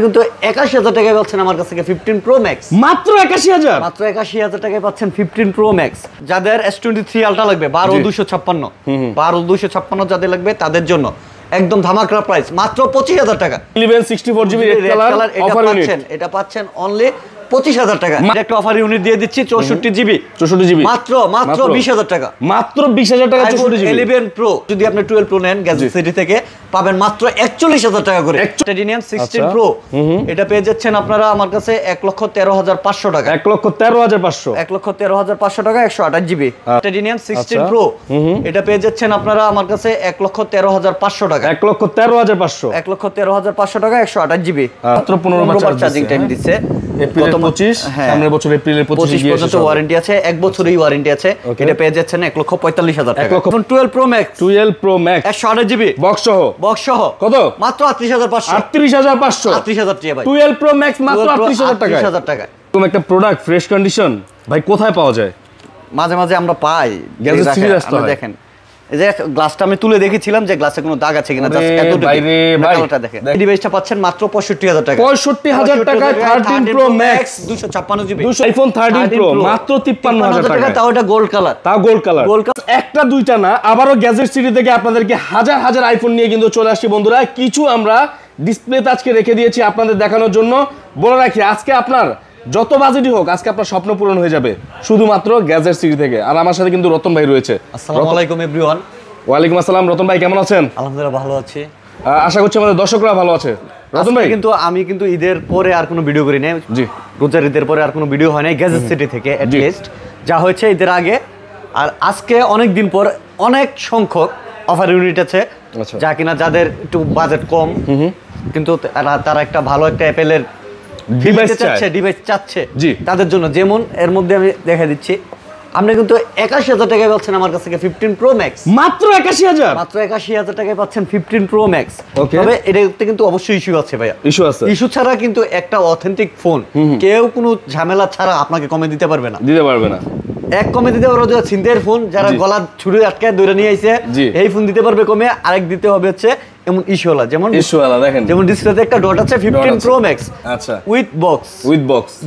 কিন্তু ৮১,০০০ টাকায় পাচ্ছেন আমার কাছ থেকে 15 Pro Max মাত্র ৮১,০০০ মাত্র ৮১,০০০ টাকায় পাচ্ছেন 15 Pro Max যাদের S23 Ultra লাগবে ১২,২৫৬ ১২,২৫৬ যাদের লাগবে তাদের জন্য একদম ধামাকা প্রাইস মাত্র ২৫,০০০ টাকা 1164GB রেড কালার অফার পাচ্ছেন এটা পাচ্ছেন অনলি ২৫,০০০ টাকা একটা অফার ইউনিট দিয়ে দিচ্ছি ৬৪GB মাত্র ২০,০০০ টাকা মাত্র ২০,০০০ টাকা ৬৪GB 11 Pro যদি আপনি 12 Pro নেন গ্যাজেট সিটি থেকে পাবেন মাত্র ৪১,০০০ টাকা করে টাইটানিয়াম 16 Pro এটা পেয়ে যাচ্ছেন আপনারা আমার কাছে ১,১৩,৫০০ টাকা ১,১৩,৫০০ ১,১৩,৫০০ টাকা ১২৮GB টাইটানিয়াম 16 Pro এটা পেয়ে যাচ্ছেন আপনারা আমার কাছে ১,১৩,৫০০ টাকা ১,১৩,৫০০ ১,১৩,৫০০ টাকা 128GB মাত্র 15 বার চার্জিং টাইম দিচ্ছে এপ্রিল 25 সামনের বছর এপ্রিলের 25 পর্যন্ত ওয়ারেন্টি আছে 1 বছরের ওয়ারেন্টি আছে এটা পেয়ে যাচ্ছেন ১,৪৫,০০০ টাকা 12 Pro Max 12 Pro Max 128GB box সহ কত মাত্র ৩৮,৫০০ ৩৮,৫০০ ৩৮,০০০ টাকা ভাই 12 Pro Max মাত্র ৩৮,০০০ টাকা এরকম একটা প্রোডাক্ট ফ্রেশ কন্ডিশন ভাই কোথায় পাওয়া যায় মাঝে মাঝে আমরা পাই গ্যাজেট সিরিজ আসতে হয় দেখেন এই যে গ্লাসটা আমি তুলে দেখেছিলাম যে গ্লাসে কোনো দাগ আছে কিনা জাস্ট এতটুকু কালারটা দেখেন এই ডিভাইসটা পাচ্ছেন মাত্র ৬৫,০০০ টাকা ৬৫,০০০ টাকায় 13 Pro Max 256GB iPhone 13 Pro মাত্র ৫৩,০০০ টাকা তাও এটা গোল্ড কালার একটা দুইটা না আবারো গ্যাজেট সিটি থেকে আপনাদেরকে হাজার হাজার আইফোন নিয়ে কিন্তু চলে আসছি বন্ধুরা কিছু আমরা ডিসপ্লেতে আজকে রেখে দিয়েছি আপনাদের দেখানোর জন্য বলে রাখি আজকে আপনার যত বাজেটই হোক আজকে আপনার স্বপ্ন পূরণ হয়ে যাবে শুধুমাত্র গ্যাজেট সিটি থেকে আর আমার সাথে কিন্তু রতন ভাই রয়েছে আসসালামু আলাইকুম এভরিওয়ান ওয়ালাইকুম আসসালাম রতন ভাই কেমন আছেন আলহামদুলিল্লাহ ভালো আছি আশা করছি আমাদের দর্শকরা ভালো আছে রতন ভাই কিন্তু আমি কিন্তু ঈদের পরে আর কোনো ভিডিও করি নাই জি রোজার ঈদের পরে আর কোনো ভিডিও হয় নাই গ্যাজেট সিটি থেকে এট লিস্ট যা হয়েছে ঈদের আগে আর আজকে অনেক দিন পর অনেক সংখ্যক অফার ইউনিট আছে যা কিনা যাদের একটু বাজেট কম কিন্তু তারা একটা ভালো একটা অ্যাপেলের ডিভাইস চাচ্ছে তাদের জন্য যেমন এর মধ্যে আমি দেখা দিচ্ছি আপনি কিন্তু ৮১,০০০ টাকায় পাচ্ছেন আমার কাছ থেকে 15 Pro Max মাত্র ৮১,০০০ মাত্র ৮১,০০০ টাকায় পাচ্ছেন 15 Pro Max তবে এটাতে কিন্তু অবশ্যই ইস্যু আছে ভাইয়া ইস্যু ছাড়া কিন্তু একটা অথেন্টিক ফোন কেউ কোনো ঝামেলা ছাড়া আপনাকে কমে দিতে পারবে না এক কমে দিতে পারবে যে ছিনতাইয়ের ফোন যারা গলা ছুরি আটকায় ধরে নিয়ে আইছে এই ফোন দিতে পারবে কমে আরেক দিতে হবে হচ্ছে এমন ইস্যুওয়ালা দেখেন যেমন ডিসপ্লেতে একটা ডট আছে 15 Pro Max আচ্ছা উইথ বক্স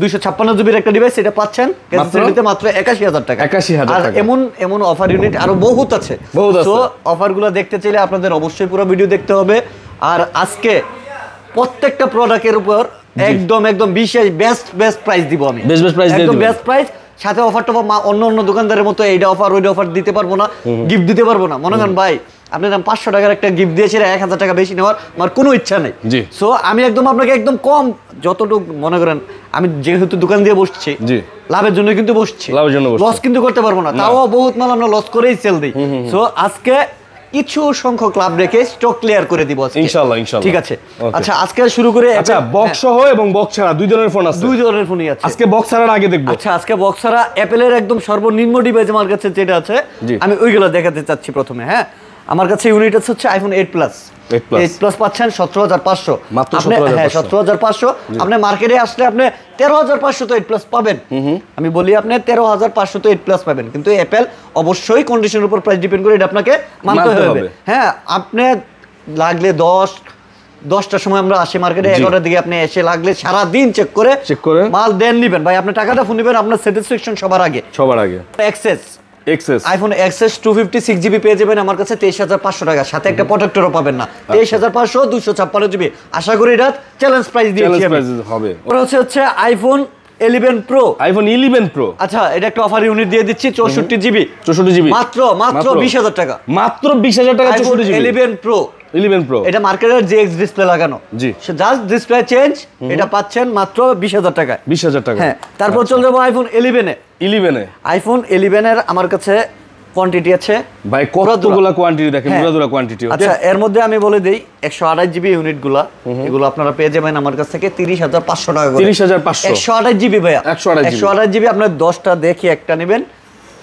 256GB এর একটা ডিভাইস এটা পাচ্ছেন ক্যাসেটিতে মাত্র ৮১,০০০ টাকা ৮১,০০০ আর এমন অফার ইউনিট আরো বহুত আছে তো অফারগুলো দেখতে চাইলে আপনাদের অবশ্যই পুরো ভিডিও দেখতে হবে আর আজকে প্রত্যেকটা প্রোডাক্টের উপর একদম বিশেষ বেস্ট প্রাইস দিব আমি একদম বেস্ট প্রাইস সাথে অফার টফার অন্য দোকানদারের মতো এইটা অফার ওইটা অফার দিতে পারবো না গিফট দিতে পারবো না মনে করেন ভাই আপনি ৫০০ টাকার একটা গিফট দিয়েছি ১,০০০ টাকা বেশি নেওয়ার আমার কোনো ইচ্ছা নেই সো আমি আপনাকে একদম কম যতটুকু মনে করেন আমি যেহেতু দোকান দিয়ে বসছি লাভের জন্য কিন্তু বসছি লস কিন্তু করতে পারবো না তাও বহুত মাল আমরা লস করেই সেল দিই সো আজকে কিছু সংখ্যক লাভ রেখে স্টক ক্লিয়ার করে দিব ইনশাআল্লাহ ঠিক আছে আচ্ছা আজকে শুরু করে আচ্ছা বক্স সহ এবং বক্স ছাড়া দুই ধরনের ফোন আছে দুই ধরনের ফোনই আছে আজকে বক্স ছাড়ার আগে দেখব আচ্ছা আজকে বক্স ছাড়া অ্যাপলের একদম সর্বনিম্ন ডিভাইস আমার কাছে যেটা আছে আমি ওইগুলো দেখাতে চাচ্ছি প্রথমে হ্যাঁ আমার কাছে ইউনিট আছে হচ্ছে আইফোন 8 প্লাস পাচ্ছেন ১৭,৫০০ মাত্র ১৭,৫০০ আপনি মার্কেটে আসলে আপনি ১৩,৫০০ তো 8 প্লাস পাবেন আমি বলি আপনি ১৩,৫০০ তো 8 প্লাস পাবেন কিন্তু অ্যাপল অবশ্যই কন্ডিশনের উপর প্রাইস ডিপেন্ড করে এটা আপনাকে মানতে হবে হ্যাঁ আপনি লাগলে 10টার সময় আমরা আসি মার্কেটে 11টার দিকে আপনি এসে লাগলে সারা দিন চেক করে মাল দেন নিবেন ভাই আপনি টাকাটা ফোন নিবেন আপনার স্যাটিসফ্যাকশন সবার আগে এক্সেস আইফোন এক্সএস 256GB পেয়ে যাবেন আমার কাছে ২৩,৫০০ টাকা সাথে একটা প্রোটেক্টরও পাবেন না ২৩,৫০০ 256GB আশা করি এটা চ্যালেঞ্জ প্রাইস দিয়েছি হবে ওটা হচ্ছে আইফোন 11 Pro আচ্ছা এটা একটা অফার ইউনিট দিয়ে দিচ্ছি 64GB মাত্র ২০,০০০ টাকা মাত্র ২০,০০০ টাকা 64GB 11 Pro এটা মার্কেটের জিএক্স ডিসপ্লে লাগানো জাস্ট ডিসপ্লে চেঞ্জ এটা পাচ্ছেন মাত্র ২০,০০০ টাকা হ্যাঁ তারপর চলে যাবো আইফোন 11 আইফোন 11 এর আমার কাছে কোয়ান্টিটি আছে ভাই কতগুলা কোয়ান্টিটি দেখেন পুরোদুরা কোয়ান্টিটি আচ্ছা এর মধ্যে আমি বলে দেই 128GB ইউনিটগুলা এগুলো আপনারা পেয়ে যাবেন আমার কাছ থেকে ৩০,৫০০ টাকা করে ৩০,৫০০ 128GB ভাইয়া 128GB আপনি 10টা দেখি একটা নেবেন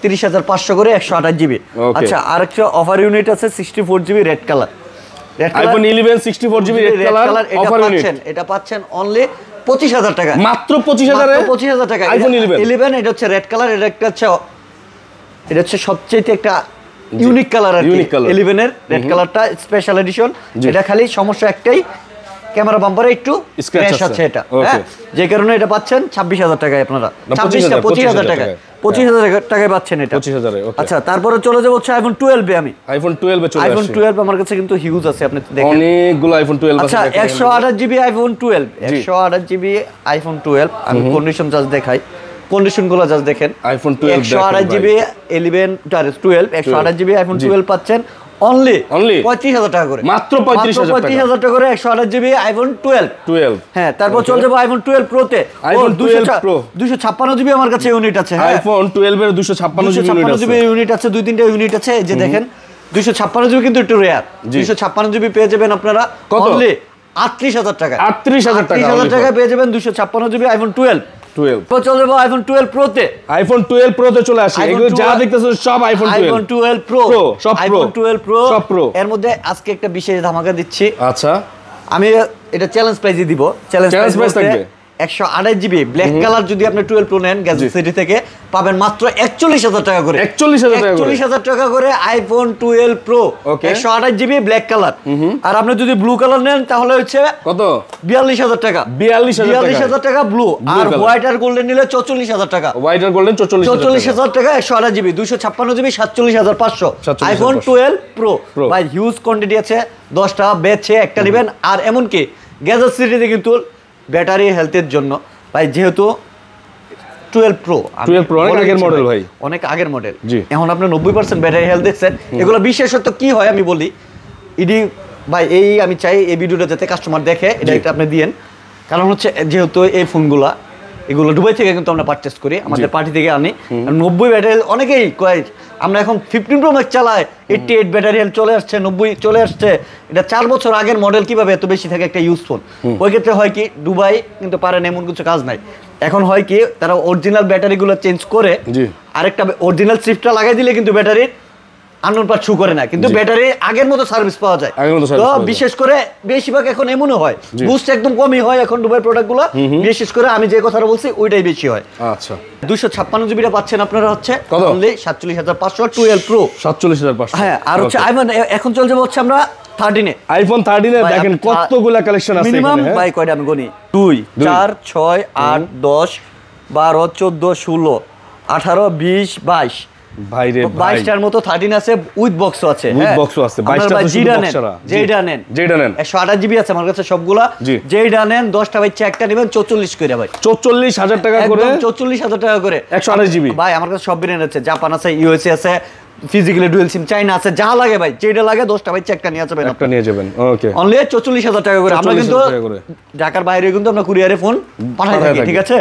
৩০,৫০০ করে 128GB আচ্ছা আরেকটা অফার ইউনিট আছে 64GB red colour iPhone 11 64GB red colour offer unit এটা পাচ্ছেন অনলি ২৫,০০০ টাকা মাত্র ২৫,০০০ টাকা আইফোন 11 এটা হচ্ছে রেড কালার এটা হচ্ছে সবচেয়ে একটা ইউনিক কালার আর 11 এর রেড কালারটা স্পেশাল এডিশন এটা খালি সমস্যা একটাই ক্যামেরা বাম্পারে একটু স্ক্র্যাচ আছে এটা, হ্যাঁ, যে কারণে এটা পাচ্ছেন 26,000 টাকায় আপনারা, 25,000 টাকায়, 25,000 টাকায় পাচ্ছেন এটা। 25,000। আচ্ছা, তারপরে চলে যাব হচ্ছে আইফোন 12 এ। আমি আইফোন 12 এ চলে আসি। আইফোন 12 আমার কাছে কিন্তু হিউজ আছে, আপনি দেখেন অনেকগুলো আইফোন 12 আছে। আচ্ছা, 128 জিবি আইফোন 12, 128 জিবি আইফোন 12। আমি কন্ডিশন জাস্ট দেখাই, কন্ডিশনগুলো জাস্ট দেখেন। আইফোন 12 128 জিবি 11 12 128 জিবি আইফোন 12 পাচ্ছেন অনলি 35,000 টাকা করে, মাত্র 35,000 টাকা করে 128 জিবি আইফোন 12। হ্যাঁ, তারপর চলে যাবো আইফোন 12 প্রো তে। আইফোন 12 প্রো 256 জিবি আমার কাছে ইউনিট আছে। আইফোন 12 এর 256 জিবি ইউনিট আছে, 2-3টা ইউনিট আছে, এই যে দেখেন 256 জিবি কিন্তু একটু রেয়ার। 256 জিবি পেয়ে যাবেন আপনারা অনলি 38,000 টাকা। 38,000 টাকা পেয়ে যাবেন 256 জিবি আইফোন 12। চলে যাবো আইফোন 12 প্রো তে। আইফোন 12 প্রো তে চলে আসি। এগুলো যা দেখতেছেন সব আইফোন 12 প্রো, সব আইফোন 12 প্রো সব প্রো। এর মধ্যে আজকে একটা বিশেষ ধামাকা দিচ্ছি। আচ্ছা, আমি এটা চ্যালেঞ্জ প্রাইজে দিব। চ্যালেঞ্জ প্রাইস থাকবে 128 জিবি ব্ল্যাক কালার। যদি আপনি 12 প্রো নেন গ্যাজেট সিটি থেকে পাবেন মাত্র 41,000 টাকা করে। 41,000 টাকা করে iPhone 12 pro 128 GB black colour. আর আপনি যদি ব্লু কালার নেন তাহলে হচ্ছে কত? 42,000 টাকা। 42,000 টাকা ব্লু। আর হোয়াইট আর গোল্ডেন নিলে 44,000 টাকা। হোয়াইট আর গোল্ডেন 44,000 টাকা 128 জিবি 256 জিবি 47,500 আইফোন 12 প্রো। ভাই হিউজ কোয়ান্টিটি আছে, 10টা বেচে একটা নেবেন। আর এমন কি গ্যাজেট সিটিতে কিন্তু ব্যাটারি হেলথের জন্য ভাই, যেহেতু 12 প্রো অনেক আগের মডেল ভাই, অনেক আগের মডেল। এখন আপনি 90% ব্যাটারি হেলথ দেখছেন। এগুলো বিশেষত কি হয় আমি বলি, ইডি ভাই এই আমি চাই এই ভিডিওটা যাতে কাস্টমার দেখে, এটা একটা আপনি দিয়েন। কারণ হচ্ছে যেহেতু এই ফোনগুলা এগুলো দুবাই থেকে কিন্তু আমরা পারচেস করি, আমাদের পার্টি থেকে আনি। 90 ব্যাটারি অনেকেই কয় আমরা এখন 15 প্রো ম্যাক্স চালাই, 88 ব্যাটারি হেলথ চলে আসছে, 90 চলে আসছে। এটা 4 বছর আগের মডেল, কিভাবে এত বেশি থাকে একটা ইউজ ফোন? ওই ক্ষেত্রে হয় কি দুবাই কিন্তু পারেন এমন কিছু কাজ নাই। এখন হয় কি তারা অরিজিনাল ব্যাটারিগুলো চেঞ্জ করে আরেকটা অরিজিনাল চিপটা লাগাই দিলে কিন্তু ব্যাটারির আননোন পার্ট শু করে না, কিন্তু ব্যাটারি আগের মতো সার্ভিস পাওয়া যায়। তো বিশেষ করে বেশিরভাগ এখন এমনও হয়, বুস্ট একদম কমই হয় এখন দুবাই প্রোডাক্টগুলো। বিশেষ করে আমি যে কথাটা বলছি ওইটাই বেশি হয়। আচ্ছা, 256 জিবিটা পাচ্ছেন আপনারা হচ্ছে অনলি 47,500 12 প্রো 47,500। হ্যাঁ, আর হচ্ছে আইফোন এখন চলছে হচ্ছে আমরা 13 এ। আইফোন 13 এ দেখেন কতগুলা কালেকশন আছে এখানে। মিনিমাম ভাই কয়টা আমি গনি 2 4 6 8 10 12 14 16 18 20 22 ভাই রে 22টার মতো 13 আছে, উইথ বক্সও আছে। উইথ বক্সও আছে 22টা তো শুধু বক্স ছাড়া। যেটা নেন 128 জিবি আছে আমার কাছে সবগুলা। যেটা নেন 10টা বাচ্চা একটা নেবেন 44 করে ভাই, 44,000 টাকা করে, 44,000 টাকা করে 128 জিবি ভাই। আমার কাছে সব ব্র্যান্ড আছে, জাপান আছে, ইউএসএ আছে, ফিজিক্যালি ডুয়াল সিম, চাইনা আছে, যা লাগে ভাই যেটা লাগে 10টা বাচ্চা একটা নিয়ে যাবেন, একটা নিয়ে যাবেন। ওকে, অনলি 44,000 টাকা করে। আমরা কিন্তু ঢাকার বাইরে কিন্তু আমরা কুরিয়ারে ফোন পাঠাই থাকি, ঠিক আছে?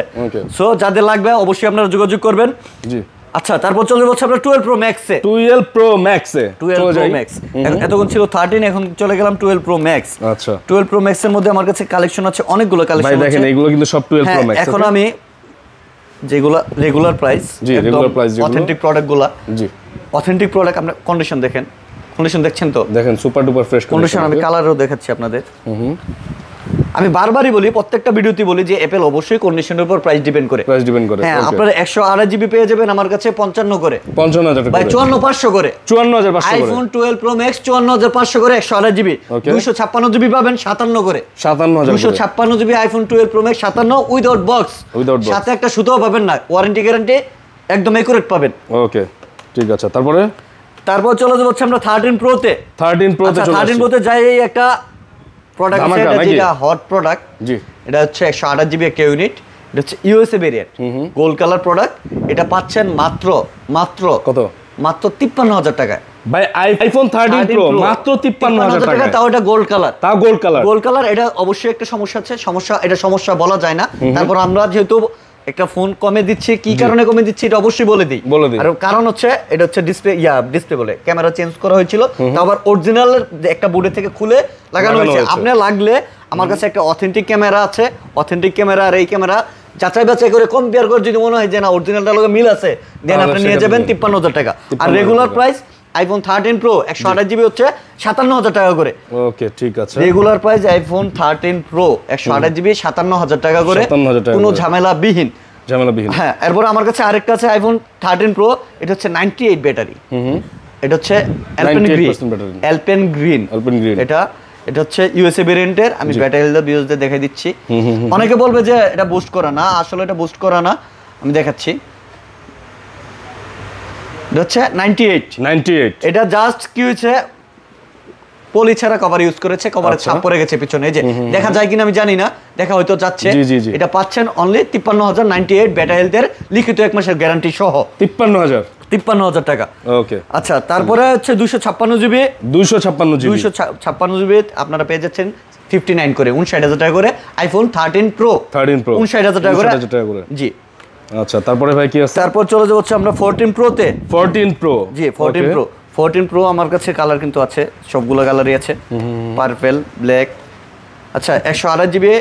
সো যাদের লাগবে অবশ্যই আপনারা যোগাযোগ করবেন। জি, আচ্ছা, তারপর চলে যাচ্ছে আমরা 12 প্রো ম্যাক্সে। 12 প্রো ম্যাক্সে 12 প্রো ম্যাক্স এতক্ষণ ছিল 13, এখন চলে গেলাম 12 প্রো ম্যাক্স। আচ্ছা, 12 প্রো ম্যাক্সের মধ্যে আমার কাছে কালেকশন আছে, অনেকগুলো কালেকশন আছে ভাই। দেখেন এগুলো কিন্তু সব 12 প্রো ম্যাক্স। এখন আমি যেগুলো রেগুলার প্রাইস, জি রেগুলার প্রাইস, যেগুলো অথেন্টিক প্রোডাক্টগুলো, জি অথেন্টিক প্রোডাক্ট। আমরা কন্ডিশন দেখেন, কন্ডিশন দেখছেন তো? দেখেন সুপার ডুপার ফ্রেশ কন্ডিশন। আমি কালারও দেখাচ্ছি আপনাদের। আমি বারবারই বলি, প্রত্যেকটা ভিডিওতে বলি যে অ্যাপল অবশ্যই কন্ডিশনের উপর প্রাইস ডিপেন্ড করে। হ্যাঁ, আপনারা 128 জিবি পেয়ে যাবেন আমার কাছে 55 করে, 55,000 টাকা, ভাই 54,500 করে, 54,500 করে। আইফোন 12 প্রো ম্যাক্স 54,500 করে 128 জিবি। 256 জিবি পাবেন 57 করে, 57,000। 256 GB iPhone 12 pro max 57 without box, সাথে একটা সুতাও পাবেন না, ওয়ারেন্টি গ্যারান্টি একদম একুরেট পাবেন। ওকে, ঠিক আছে। তারপর চলে যাবো আমরা 13 প্রো তে। 13 প্রো তে 13 প্রো তে যাই, একটা প্রোডাক্ট আছে যেটা হট প্রোডাক্ট। জি, এটা হচ্ছে 128 জিবি একটা ইউনিট, এটা হচ্ছে USA variant, gold colour product. এটা পাচ্ছেন মাত্র কত? মাত্র 53,000 টাকায় ভাই। আইফোন 13 প্রো মাত্র 53,000 টাকা, তাও এটা গোল্ড কালার, তাও গোল্ড কালার। গোল্ড কালার এটা অবশ্যই একটা সমস্যা আছে, এটা সমস্যা বলা যায় না। তারপর আমরা যেহেতু একটা ফোন কমে দিচ্ছি, কি কারণে কমে দিচ্ছি এটা অবশ্যই বলে দিই। আর কারণ হচ্ছে এটা হচ্ছে ডিসপ্লে বলে ক্যামেরা চেঞ্জ করা হয়েছিল, তো আবার অরিজিনাল একটা বোর্ডে থেকে খুলে লাগানো হয়েছে। আপনি লাগলে আমার কাছে একটা অথেন্টিক ক্যামেরা আছে, অথেন্টিক ক্যামেরা আর এই ক্যামেরা যাচাই বাছাই করে কম্পেয়ার করে যদি মনে হয় যে না অরিজিনালটার লগে মিল আছে, দেন আপনি নিয়ে যাবেন 53,000 টাকা। আর regular price iPhone 13 pro 128 GB হচ্ছে 57,000 টাকা করে। ওকে, ঠিক আছে। Regular price iPhone 13 pro 128 GB 57,000 টাকা করে, কোনো ঝামেলাবিহীন। হ্যাঁ, এরপর আমার কাছে আরেকটা আছে আইফোন 13 প্রো, এটা হচ্ছে 98 ব্যাটারি। এটা হচ্ছে অ্যালপেন গ্রিন, এটা এটা হচ্ছে ইউএসএ ভেরিয়েন্টের, আমি ব্যাটারি হেলথ ভিউজদের দেখাই দিচ্ছি। অনেকে বলবে যে এটা বুস্ট করা না, আসলে এটা বুস্ট করা না, আমি দেখাচ্ছি। এটা হচ্ছে 98 এটা জাস্ট কি হয়েছে পলি ছাড়া কভার ইউজ করেছে, কভারের ছাপ পড়ে গেছে পিছনে, এই যে দেখা যায় কিনা আমি জানি না, দেখা হয়তো যাচ্ছে। এটা পাচ্ছেন অনলি 53,098 ব্যাটারি হেলথের লিখিত 1 মাসের গ্যারান্টি সহ 53,000 টাকা। ওকে আচ্ছা, তারপরে হচ্ছে 256 জিবি 256 জিবি আপনারা পেয়ে যাচ্ছেন 59 করে 59,000 টাকা করে। আইফোন 13 প্রো 59,000 টাকা করে। জি আচ্ছা, তারপরে ভাই কি আছে? তারপর চলে যাচ্ছে আমরা 14 প্রোতে। 14 প্রো জি 14 প্রো আমার কাছে কালার কিন্তু আছে, সবগুলো কালারই আছে, পার্পল, ব্ল্যাক। আচ্ছা, 128 জিবি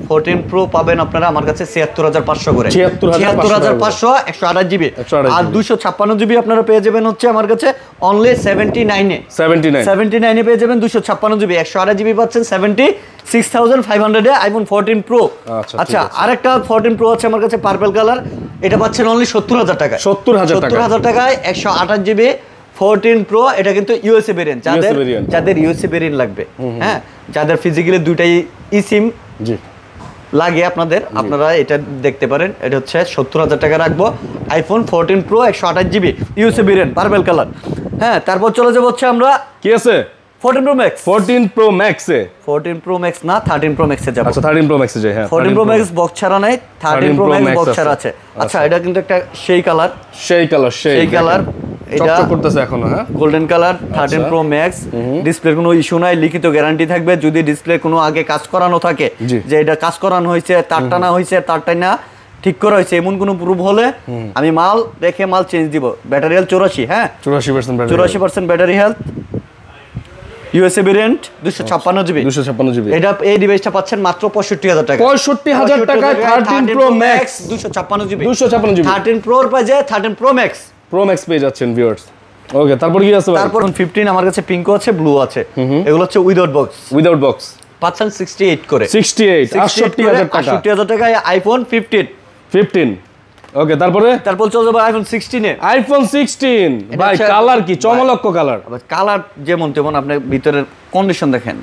14 প্রো পাবেন আপনারা আমার কাছে 76,500 করে। 76,500 128 জিবি। আর 256 জিবি আপনারা পেয়ে যাবেন হচ্ছে আমার কাছে অনলি 79 এ পেয়ে যাবেন 256 জিবি। 128 জিবি পাচ্ছেন 76,500 এ আইফোন 14 প্রো। আচ্ছা, আরেকটা 14 প্রো আছে আমার কাছে পার্পল কালার, এটা পাচ্ছেন অনলি 70,000 টাকায়। 70,000 টাকায় 128 জিবি 14 প্রো। এটা কিন্তু ইউএসএ ভেরিয়েন্ট, যাদের ইউএসএ ভেরিয়েন্ট লাগবে, হ্যাঁ, যাদের ফিজিক্যালি দুইটাই সিম লাগে আপনারা এটা দেখতে পারেন। এটা হচ্ছে 70,000 টাকা রাখবো iPhone 14 pro 128 GB USA variant purple colour. হ্যাঁ, তারপর চলে যাবো হচ্ছে আমরা কি আছে 14 প্রো ম্যাক্স। 14 প্রো ম্যাক্সে 14 প্রো ম্যাক্স না 13 প্রো ম্যাক্সে যাব। আচ্ছা, 13 প্রো ম্যাক্সে যাই। হ্যাঁ, 14 প্রো ম্যাক্স বক্স ছাড়া নাই, 13 প্রো ম্যাক্স বক্স ছাড়া আছে। আচ্ছা, এটা কিন্তু একটা সেই কালার এটা চকচক করতেছে এখনো। হ্যাঁ, গোল্ডেন কালার 13 প্রো ম্যাক্স। ডিসপ্লের কোনো ইস্যু নাই, লিখিত গ্যারান্টি থাকবে। যদি ডিসপ্লে কোনো আগে কাজ করানো থাকে যে এটা কাজ করানো হয়েছে, তারটা না হয়েছে, তারটা না ঠিক করা হয়েছে, এমন কোনো প্রুফ হলে আমি মাল রেখে মাল চেঞ্জ দিব। ব্যাটারি হেলথ 84, হ্যাঁ 84% battery health, USA variant 256 GB. এটা এই ডিভাইসটা পাচ্ছেন মাত্র 65,000 টাকা। 65,000 টাকায় 13 pro max 256 GB. 13 প্রোর পাজে 13 pro max পেয়ে যাচ্ছেন ভিউয়ার্স। ওকে, তারপর কি আছে ভাই? তারপর 15 আমার কাছে পিঙ্কও আছে, ব্লু আছে। এগুলো হচ্ছে উইদাউট বক্স পাচ্ছেন 68 করে। 68,000 টাকায় আইফোন 15। ওকে, তারপর চলে যাবে আইফোন 16 আইফোন 16 ভাই, কালার কি চমলক্ষ কালার যেমন তেমন। আপনি ভিতরের কন্ডিশন দেখেন,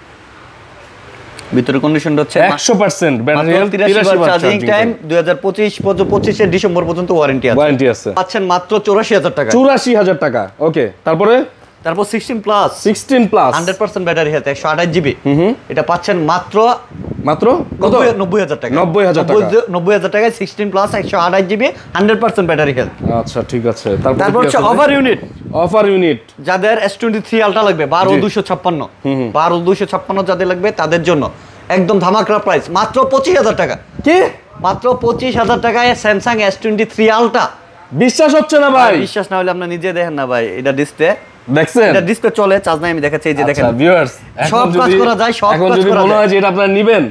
ভিতরের কন্ডিশনটা হচ্ছে 100% ব্যাটারি হেলথ, 83 চার্জিং টাইম, 2025 এর ডিসেম্বর পর্যন্ত ওয়ারেন্টি আছে। পাচ্ছেন মাত্র 84,000 টাকা। 84,000 টাকা। ওকে, তারপর 16 প্লাস 100% ব্যাটারি হেলথ 128 জিবি। এটা পাচ্ছেন মাত্র 90,000 টাকা। 90,000 টাকায় 16 প্লাস 128 জিবি 100% ব্যাটারি হেলথ। আচ্ছা, ঠিক আছে। তারপর হচ্ছে অফার ইউনিট যাদের S23 আলট্রা লাগবে 12,256 যাদের লাগবে তাদের জন্য একদম ধামাকা প্রাইস মাত্র 25,000 টাকা। কি মাত্র 25,000 টাকায় স্যামসাং S23 আলট্রা। বিশ্বাস হচ্ছে না ভাই? বিশ্বাস না হলে আপনি নিজে দেখেন না ভাই, এটা ডিসপ্লে দেখছেন, এটা ডিসপ্লে চলে, চার্জ নাই, আমি দেখাচ্ছি, এই যে দেখেন। আচ্ছা ভিউয়ার্স, সব কাজ করা যায়, সব কাজ করা যায়। মনে হয় যে এটা আপনারা নেবেন,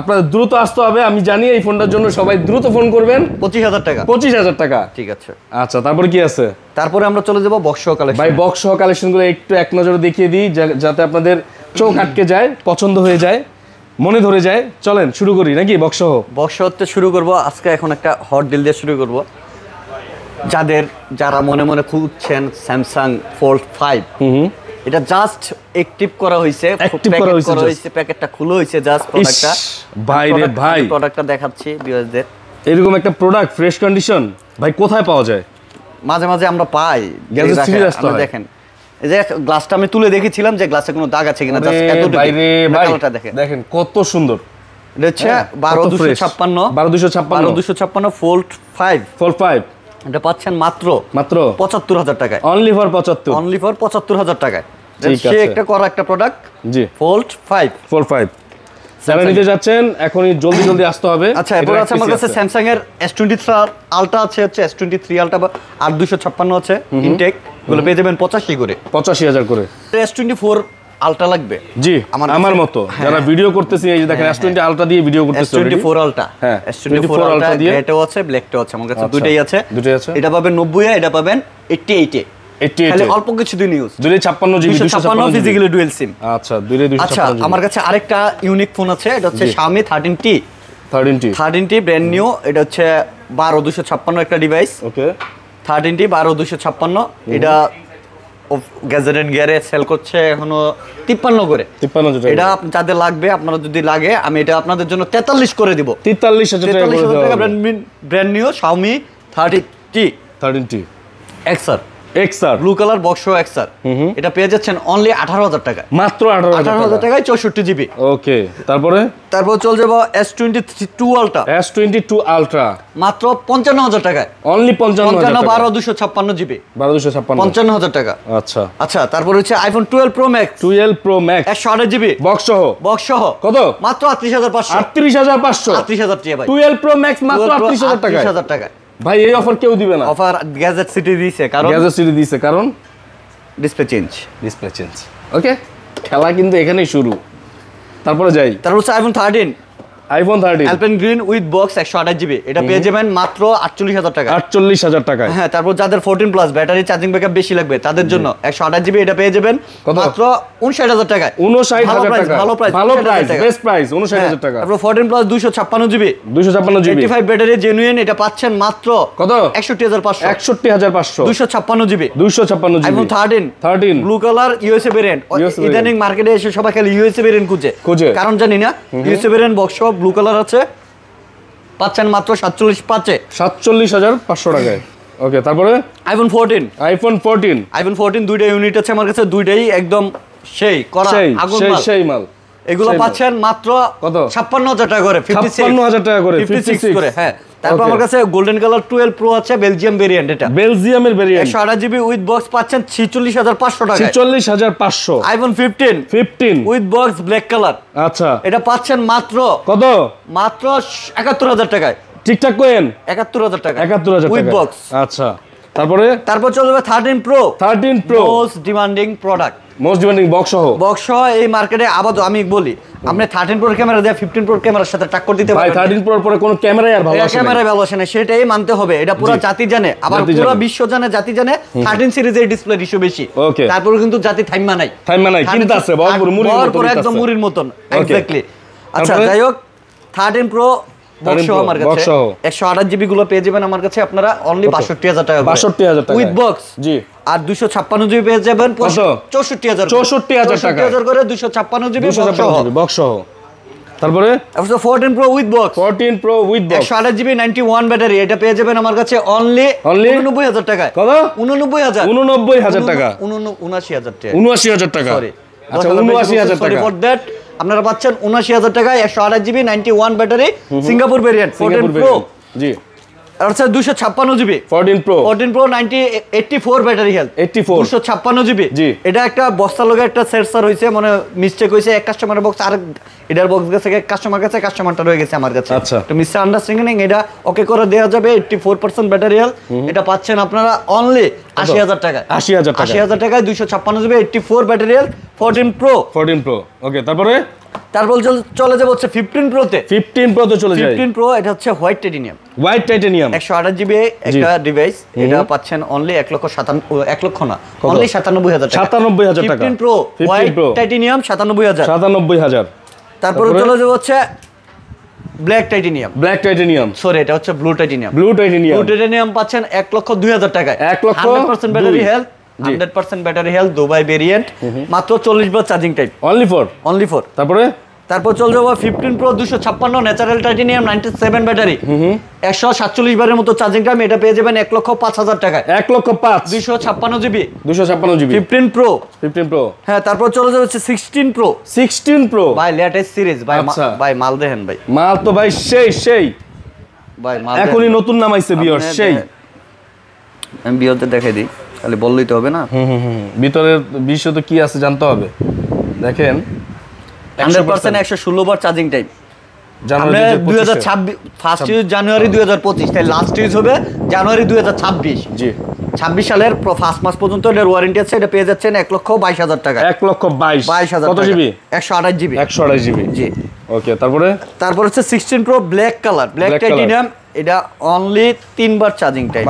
আপনাদের দ্রুত আসতে হবে। আমি জানি এই ফোনটার জন্য সবাই দ্রুত ফোন করবেন। 25,000 টাকা। 25,000 টাকা, ঠিক আছে। আচ্ছা, তারপর কি আছে? তারপরে আমরা চলে যাব বক্স সহ কালেকশন। ভাই, বক্স সহ কালেকশনগুলো একটু এক নজরে দেখিয়ে দিই, যাতে আপনাদের চোখ আটকে যায়, পছন্দ হয়ে যায়, মনে ধরে যায়। চলেন শুরু করি নাকি? বক্স সহতে শুরু করব আজকে। এখন একটা হট ডিল দিয়ে শুরু করব। যারা মনে মনে খুঁজছেন স্যামসাং ফোল্ড 5, এটা জাস্ট অ্যাক্টিভ করা হয়েছে, প্যাকেটটা খুলে হয়েছে জাস্ট প্রোডাক্টটা। ভাই রে ভাই, প্রোডাক্টটা দেখাচ্ছি ভিউয়ারদের। এরকম একটা প্রোডাক্ট ফ্রেশ কন্ডিশন ভাই কোথায় পাওয়া যায়? মাঝে মাঝে আমরা পাই, দেখেন এই যে গ্লাসটা আমি তুলে দেখেছিলাম যে গ্লাসে কোনো দাগ আছে কিনা, জাস্ট এতটুকু। দেখেন কত সুন্দর। এটা হচ্ছে 12,256 ফোল্ড 5। এটা পাচ্ছেন মাত্র 75,000 টাকায়। অনলি ফর 75,000 টাকায়। সে একটা করা একটা প্রোডাক্ট, জি, ফোল্ড 5। যারা নিতে যাচ্ছেন এখনই জলদি আসতে হবে। আচ্ছা, এরপর আছে আমার কাছে স্যামসাং এর S23 আলট্রা আছে, হচ্ছে S23 আলট্রা 8,256 আছে ইনটেক। এগুলো পেয়ে যাবেন 85 করে, 85,000 করে। S24 আলট্রা লাগবে, জি, আমার মতো যারা ভিডিও করতেছি, এই যে দেখেন S20 আলট্রা দিয়ে ভিডিও করতেছি। S24 আলট্রা, হ্যাঁ, S24 আলট্রা দিয়ে এটাও আছে, ব্ল্যাকটাও আছে আমার কাছে, দুটোই আছে। এটা পাবেন 90 এ, এটা পাবেন 88 এ। খালি অল্প কিছু দিন use. 256 GB, 256 physically dual SIM. আচ্ছা, 256। আচ্ছা, আমার কাছে আরেকটা ইউনিক ফোন আছে, এটা হচ্ছে Xiaomi 13T ব্র্যান্ড নিউ। এটা হচ্ছে 12,256 একটা ডিভাইস। ওকে, 13T 12,256। এটা গ্যাজেট এন্ড গিয়ারে সেল করছে এখনো 53 করে। 53 টাকা। এটা যাদের লাগবে, আপনারা যদি লাগে আমি এটা আপনাদের জন্য 43 করে দিব। 43,000 টাকা brand new Xiaomi 30T 13T XR XR blue colour box XR, এটা পেয়ে যাচ্ছেন অনলি 18,000 টাকা, মাত্র 18,000 টাকায় 64 জিবি। ওকে, তারপর চলে যাব S22 Ultra। S22 Ultra মাত্র 55,000 টাকায়, অনলি 55,000 টাকা, 12,256 জিবি, 1256 55,000 টাকা। আচ্ছা, তারপর হচ্ছে iPhone 12 Pro Max 128 GB box সহ কত? মাত্র 38,500 38,500 টাকা ভাই। 12 Pro Max মাত্র 38,000 টাকা ভাই। এই অফার কেউ দিবে না। অফার গ্যাজেট সিটি দিয়েছে, কারণ ডিসপ্লে চেঞ্জ। ওকে, খেলা কিন্তু এখানেই শুরু। তারপরে হচ্ছে iPhone 13 Alpine Green with box 128 GB, এটা পেয়ে যাবেন মাত্র 48,000 টাকা। 48,000 টাকায়। হ্যাঁ, তারপর যাদের 14 প্লাস ব্যাটারি চার্জিং ব্যাকআপ বেশি লাগবে তাদের জন্য 128 জিবি এটা পেয়ে যাবেন মাত্র 59,000 টাকায়। 59,000 টাকা, ভালো প্রাইস, বেস্ট প্রাইস 59,000 টাকা। তারপর 14 প্লাস 256 জিবি, 85 ব্যাটারি জেনুইন, এটা পাচ্ছেন মাত্র কত? 61,500 61,500 256 GB. iPhone 13 blue colour USA variant. ইদানিং মার্কেটে এসে সবাই খালি ইউএসএ ভেরিয়েন্ট খুঁজে, কারণ জানি না USA variant box blue colour আছে, পাচ্ছেন মাত্র 47,500 টাকায়। ওকে, তারপরে iPhone 14 দুইটা ইউনিট আছে আমার কাছে, দুইটাই একদম সেই করা আগুন মাল। এগুলো পাচ্ছেন মাত্র কত? 56,000 টাকা করে, 56,000 টাকা করে, 56 করে। হ্যাঁ, তারপর আমার কাছে গোল্ডেন কালার 12 প্রো আছে, বেলজিয়াম ভেরিয়েন্ট, এটা বেলজিয়ামের ভেরিয়েন্ট 128 জিবি উইথ বক্স পাচ্ছেন 46,500 টাকা। 46,500 iPhone 15 with box black colour, আচ্ছা, এটা পাচ্ছেন মাত্র কত? মাত্র 71,000 টাকায়। ঠিকঠাক কোয়েন 71,000 টাকা 71,000 উইথ টাকা। বক্স। আচ্ছা, তারপর চলে যাবে 13 Pro মোস্ট ডিমান্ডিং বক্স সহ এই মার্কেটে। আবার আমি বলি, আপনি 13 Pro ক্যামেরা দিয়ে 15 Pro ক্যামেরার সাথে টাক্কর দিতে পারবেন। 13 Pro পরে কোনো ক্যামেরাই আর ভালো আসে না, সেটাই মানতে হবে। এটা পুরো জাতি জানে, আবার পুরো বিশ্ব জানে, জাতি জানে 13 সিরিজের ডিসপ্লে ইস্যু বেশি। তারপর কিন্তু জাতি থাইমা নাই, কিনতে আছে একদম মুড়ির মতন। এক্স্যাক্টলি। আচ্ছা, যাই হোক, 13 Pro বক্স সহ আমার কাছে 128 জিবি গুলো পেয়ে যাবেন আমার কাছে আপনারা অনলি 62,000 টাকা, 62,000 টাকা উইথ বক্স। জি, আর 256 জিবি পেয়ে যাবেন 64,000 টাকা করে, 256 জিবি বক্স সহ। তারপরে 14 Pro with box 128 GB 91 battery, এটা পেয়ে যাবেন আমার কাছে অনলি 89,000 টাকায়। কত? 89,000 টাকা, 79,000 টাকা, সরি। আচ্ছা, 79,000 টাকা ফর দ্যাট আপনারা পাচ্ছেন 79,000 টাকায় 128 GB 91 battery Singapore variant 14 Pro। জি, আর হচ্ছে 256 GB 14 Pro 84 battery health, 256 GB. এটা একটা বস্তা লগে একটা সেন্সর হইছে, মানে মিস্টেক হইছে, এক কাস্টমারের বক্স আর এটার বক্স গেছে কাস্টমারটা রয়ে গেছে আমার কাছে। আচ্ছা, তো মিস্টার আন্ডারস্ট্যান্ডিং, এটা ওকে করে দেওয়া যাবে। 84% ব্যাটারি হেলথ, এটা পাচ্ছেন আপনারা অনলি 80,000 টাকা, 80,000 টাকায় 256 জিবি 84 ব্যাটারি হেলথ 14 Pro। ওকে, তারপর চলে যাবে হচ্ছে 15 Pro তে। 15 Pro তে চলে যায়। 15 Pro এটা হচ্ছে হোয়াইট টাইটেনিয়াম 128 জিবি একটা ডিভাইস, এটা পাচ্ছেন অনলি 1 লক্ষ না, অনলি 97,000 টাকা। 97,000 টাকা 15 Pro হোয়াইট টাইটেনিয়াম 97,000। তারপরে চলে যাবে হচ্ছে ব্ল্যাক টাইটেনিয়াম, সরি এটা হচ্ছে ব্লু টাইটেনিয়াম পাচ্ছেন 1,02,000 টাকায়, 100% battery health, 100% battery health, Dubai variant, মাত্র 40 বার চার্জিং টাইম, অনলি ফর। তারপর চলে যাবো 15 Pro 256 ন্যাচারাল টাইটেনিয়াম 97 ব্যাটারি, 147 বারের মতো চার্জিং টাইম, এটা পেয়ে যাবেন 1,05,000 টাকায়, 1,05,000 256 জিবি 15 Pro। হ্যাঁ, তারপর চলে যাবে 16 Pro ভাই, লেটেস্ট সিরিজ ভাই, মাল দেখেন ভাই, মাল তো ভাই সেই ভাই, মাল এখনই নতুন নামাইছে বিয়র, সেই আমি বিয়রতে দেখাই দিই, খালি বললেই তো হবে না। ভিতরের বিষয় তো কি আছে জানতে হবে। দেখেন 100% 116 বার চার্জিং টাইম, জানুয়ারি 2026 ফার্স্ট ইউজ জানুয়ারি 2025, তাই লাস্ট ইউজ হবে জানুয়ারি 2026। জি, 26 সালের ফার্স্ট মাস পর্যন্ত এর ওয়ারেন্টি আছে, এটা পেয়ে যাচ্ছেন 1,22,000 টাকা, 1,22,000 কত জিবি? 128 জিবি। জি, ওকে, তারপর হচ্ছে 16 Pro ব্ল্যাক টাইটেনিয়াম, এটা অনলি 3 বার চার্জিং টাইম,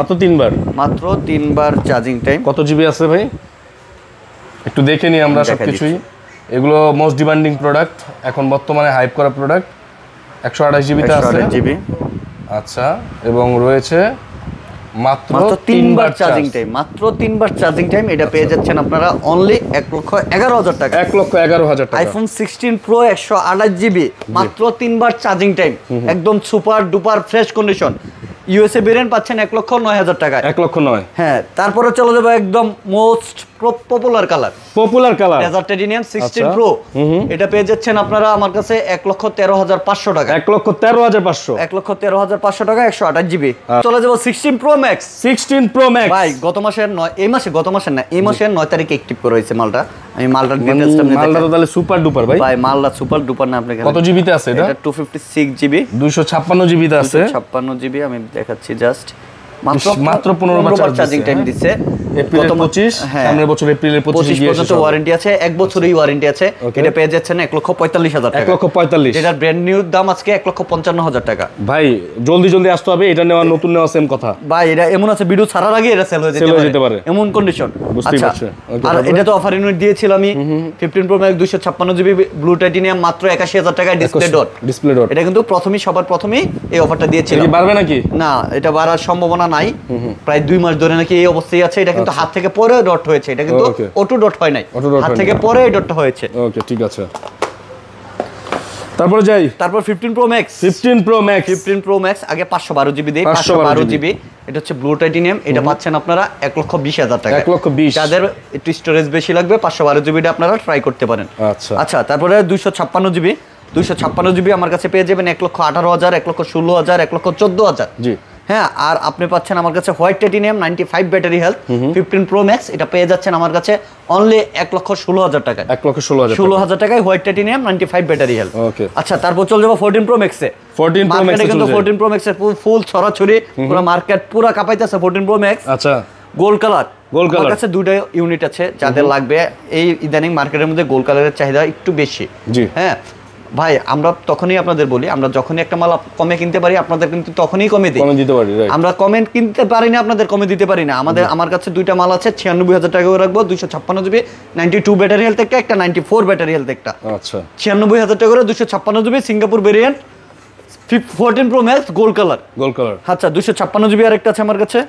মাত্র 3 বার চার্জিং টাইম। কত জিবি আছে ভাই একটু দেখে নিই আমরা সবকিছুই। এগুলো মোস্ট ডিমান্ডিং প্রোডাক্ট, এখন বর্তমানে হাইপ করা প্রোডাক্ট। 128 জিবিতে আছে। জিবি। আচ্ছা, এবং রয়েছে মাত্র মাত্র 3 বার চার্জিং টাইম, মাত্র 3 বার চার্জিং টাইম। এটা পেয়ে যাচ্ছেন আপনারা অনলি 1,11,000 টাকা। 1,11,000 টাকা। আইফোন 16 প্রো 128 জিবি, মাত্র 3 বার চার্জিং টাইম, একদম super duper fresh condition. USA variant পাচ্ছেন 1,09,000 টাকায়। 1,09,000। হ্যাঁ, তারপরে চলে যাবে একদম most popular colour, popular colour desert titanium 16 pro. এটা পেয়ে যাচ্ছেন আপনারা আমার কাছে 1,13,500 টাকা। 1,13,500। 1,13,500 টাকা 128 জিবি। চলে যাবো 16 প্রো ম্যাক্স। 16 প্রো ম্যাক্স ভাই গত মাসের গত মাসের না, এই মাসের 9 তারিখে অ্যাক্টিভ করা হয়েছে মালটা। আমি মালটার ডিটেইলস আপনি মালটা তো তাহলে সুপার ডুপার ভাই। ভাই মালটা সুপার ডুপার না আপনাকে। কত জিবিতে আছে এটা? এটা 256 জিবি, 256 জিবিতে আছে। 256 জিবি আমি দেখাচ্ছি জাস্ট। মাত্র 15 বার চার্জিং টাইম দিছে। এপ্রিল 25, সামনের বছর এপ্রিলের 25 পর্যন্ত ওয়ারেন্টি আছে, 1 বছরের ওয়ারেন্টি আছে। এটা পেয়ে যাচ্ছেন 1,45,000 টাকা। 1,45,000। যেটা ব্র্যান্ড নিউ দাম আজকে 1,55,000 টাকা। ভাই জলদি আসতে হবে, এটা নেওয়া নতুন নেওয়া সেম কথা ভাই। এটা এমন আছে ভিডিও ছাড়ার আগে এটা সেল হয়ে যেতে পারে এমন কন্ডিশন। আচ্ছা, আর এটা তো অফার ইউনিট দিয়েছিল আমি 15 pro max 256 GB blue titanium মাত্র 81,000 টাকায় ডিসপ্লে ডট। এটা কিন্তু সবার প্রথমেই এই অফারটা দিয়েছিল। এটা বাড়বে নাকি? না, এটা বাড়ার সম্ভাবনা নাই। প্রায় 2 মাস ধরে নাকি এই অবস্থায় আছে। এটা কিন্তু হাত থেকে পরে ডট হয়েছে, এটা কিন্তু অটো ডট হয় নাই, হাত থেকে পরে এই ডটটা হয়েছে। ওকে, ঠিক আছে। তারপর 15 প্রো ম্যাক্স। 15 প্রো ম্যাক্স আগে 512 জিবি দেই, 512 জিবি। এটা হচ্ছে ব্লু টাইটানিয়াম। এটা পাচ্ছেন আপনারা 1,20,000 টাকা। 1,20,000। যাদের একটু স্টোরেজ বেশি লাগবে 512 জিবিটা আপনারা ট্রাই করতে পারেন। আচ্ছা, তারপরে 256 জিবি। 256 জিবি আমার কাছে পেয়ে যাবেন 1,18,000, 1,16,000, 1,14,000। জি হ্যাঁ, আর আপনি পাচ্ছেন আমার কাছে white titanium 95 battery health 15 pro max. এটা পেয়ে যাচ্ছেন আমার কাছে অনলি 1,16,000 টাকায়। 16,000 টাকায় হোয়াইট টাইটানিয়াম 95 ব্যাটারি হেলথ। আচ্ছা, তারপর চলে যাবো 14 প্রো ম্যাক্সে। 14 প্রো ম্যাক্সে কিন্তু 14 প্রো ম্যাক্সের ফুল ছড়াছড়ি, পুরো মার্কেট পুরো কাঁপাইতেছে 14 প্রো ম্যাক্স। আচ্ছা, গোল্ড কালার। আমার কাছে দুটো ইউনিট আছে যাদের লাগবে। এই ইদানিং মার্কেটের মধ্যে গোল্ড কালারের চাহিদা একটু বেশি। জি হ্যাঁ ভাই, আমরা তখনই আপনাদের বলি, আমরা যখনই একটা মাল কমে কিনতে পারি আপনাদের কিন্তু তখনই কমে দিতে পারি। আমরা কমে কিনতে পারি না, আপনাদের কমে দিতে পারি না। আমার কাছে দুইটা মাল আছে, 96,000 টাকা করে রাখবো। 256 জিবি 92 ব্যাটারি হেলথ একটা 94 ব্যাটারি হেলথ একটা। আচ্ছা, 96,000 টাকা করে 256 GB Singapore variant 14 pro max gold colour. আচ্ছা, 256 জিবি আর একটা আছে আমার কাছে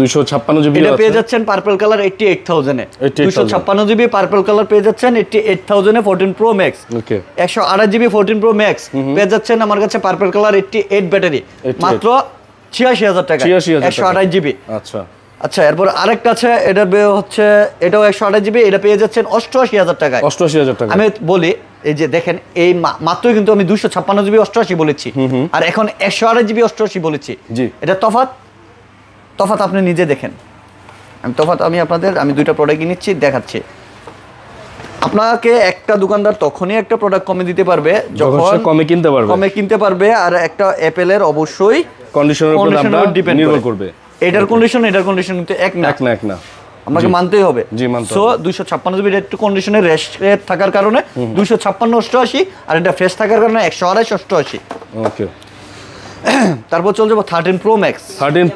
256 জিবি। এটা পেয়ে যাচ্ছেন পার্পল কালার 88,000 এ। 256 জিবি পার্পল কালার পেয়ে যাচ্ছেন 88,000 এ 14 প্রো ম্যাক্স। ওকে, 128 জিবি 14 প্রো ম্যাক্স পেয়ে যাচ্ছেন আমার কাছে পার্পল কালার 88 ব্যাটারি মাত্র 86,000 টাকা। 128 জিবি। আচ্ছা, এরপর আরেকটা আছে, এটা হচ্ছে এটাও 128 জিবি। এটা পেয়ে যাচ্ছেন 88,000 টাকায়। 88,000 টাকা। আমি বলি, এই যে দেখেন, এই মাত্রই কিন্তু আমি 256 জিবি 88 বলেছি, আর এখন 128 জিবি 88 বলেছি। এটা তফাৎ আপনি নিজে দেখেন। আমি দুইটা প্রোডাক্ট নিচ্ছি, দেখাচ্ছি আপনাকে। একটা দোকানদার তখনই একটা প্রোডাক্ট কমে দিতে পারবে যখন কমে কিনতে পারবে, আর একটা অ্যাপেলের অবশ্যই কন্ডিশনের উপর ডিপেন্ড করবে। এটার কন্ডিশন কিন্তু এক না, আমাকে মানতেই হবে। সো 256 জিবি একটু কন্ডিশনের রেস্ট থাকার কারণে 256 88, আর এটা ফ্রেশ থাকার কারণে 128 88। ওকে, তারপর চলে যাবো 13 প্রো ম্যাক্স। 13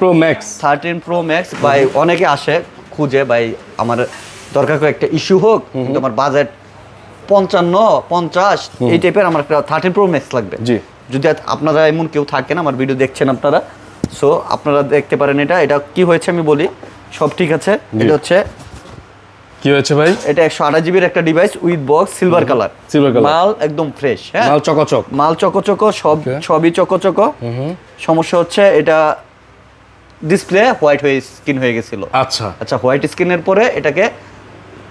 প্রো ম্যাক্স ভাই, অনেকে আসে খুঁজে, ভাই আমার দরকার করে একটা ইস্যু হোক, কিন্তু আমার বাজেট 55-50 এই টাইপের, আমার একটা 13 প্রো ম্যাক্স লাগবে। যদি আপনারা এমন কেউ থাকেন, আমার ভিডিও দেখছেন আপনারা, সো আপনারা দেখতে পারেন। এটা কি হয়েছে আমি বলি, সব ঠিক আছে। এটা হচ্ছে কি হয়েছে ভাই? এটা 128 জিবির একটা device with box, silver colour, মাল একদম ফ্রেশ। হ্যাঁ, মাল চকচক, সবই চকচক। সমস্যা হচ্ছে এটা ডিসপ্লে হোয়াইট হয়ে স্কিন হয়ে গেছিল। আচ্ছা, হোয়াইট স্কিনের পরে এটাকে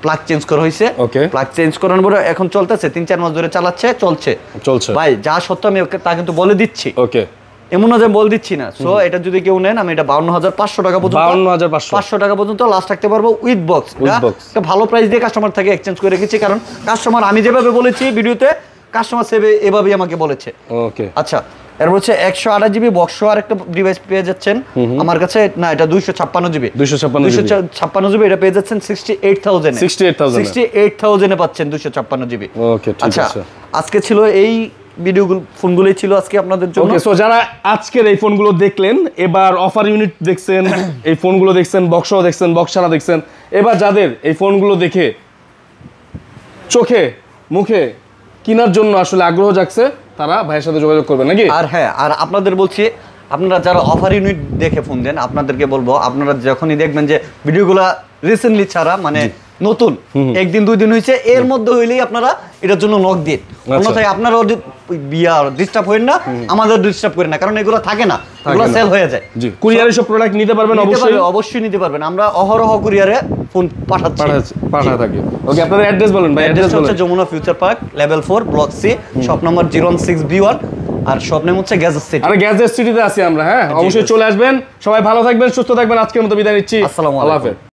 প্লাগ চেঞ্জ করা হয়েছে। প্লাগ চেঞ্জ করার পরে এখন চলতেছে, 3-4 মাস ধরে চলছে ভাই। যা সত্য আমি তা কিন্তু বলে দিচ্ছি, এমন না যে বল দিচ্ছি না। সো এটা যদি কেউ নেন, আমি এটা 52,500 টাকা পর্যন্ত 52,500 টাকা পর্যন্ত লাস্ট রাখতে পারবো উইথ বক্স। একটা ভালো প্রাইস দিয়ে কাস্টমার থেকে এক্সচেঞ্জ করে রেখেছি, কারণ কাস্টমার আমি যেভাবে বলেছি ভিডিওতে, কাস্টমার সেভাবে এভাবেই আমাকে বলেছে। ওকে, আচ্ছা, এর হচ্ছে 128 জিবি বক্স আর একটা ডিভাইস পেয়ে যাচ্ছেন আমার কাছে। না, এটা 256 জিবি। 256 জিবি এটা পেয়ে যাচ্ছেন 68,000 এ পাচ্ছেন 256 জিবি। ওকে, ঠিক আছে। আজকে ছিল এই ভিডিওগুলো, ফোনগুলোই ছিল আজকে আপনাদের জন্য। ওকে, সো যারা আজকের এই ফোনগুলো দেখলেন, এবার অফার ইউনিট দেখছেন, এই ফোনগুলো দেখছেন, বক্সও দেখছেন, বক্সারা দেখছেন, এবার যাদের এই ফোনগুলো দেখে চোখে মুখে কেনার জন্য আসলে আগ্রহ জাগছে, তারা ভাইয়ের সাথে যোগাযোগ করবেন নাকি? আর হ্যাঁ, আর আপনাদের বলছি, আপনারা যারা অফার ইউনিট দেখে ফোন দেন আপনাদেরকে বলবো আপনারা যখনই দেখবেন যে ভিডিওগুলা রিসেন্টলি ছাড়া মানে নতুন একদিন 2 দিন হয়েছে এর মধ্যে হইলেই আপনারা এটার জন্য নক দিন, অন্যথায় আপনারাও ডিস্টার্ব হবেন না, আমাদের ডিস্টার্ব করেন না, কারণ এগুলো থাকে না, এগুলো সেল হয়ে যায়। জি, কুরিয়ারে সব প্রোডাক্ট নিতে পারবেন, অবশ্যই নিতে পারবেন। আমরা অহরহ কুরিয়ারে ফোন পাঠা থাকি। ওকে, আপনাদের অ্যাড্রেস বলেন ভাই। অ্যাড্রেস হচ্ছে Jamuna future park level 4 block C, shop number 016B1, আর শপ নেম হচ্ছে গ্যাজেট সিটি। আর গ্যাজেট সিটিতে আছি আমরা। হ্যাঁ, অবশ্যই চলে আসবেন। সবাই ভালো থাকবেন, সুস্থ থাকবেন। আজকের মতো বিদায় নিচ্ছি। আসসালামু আলাইকুম।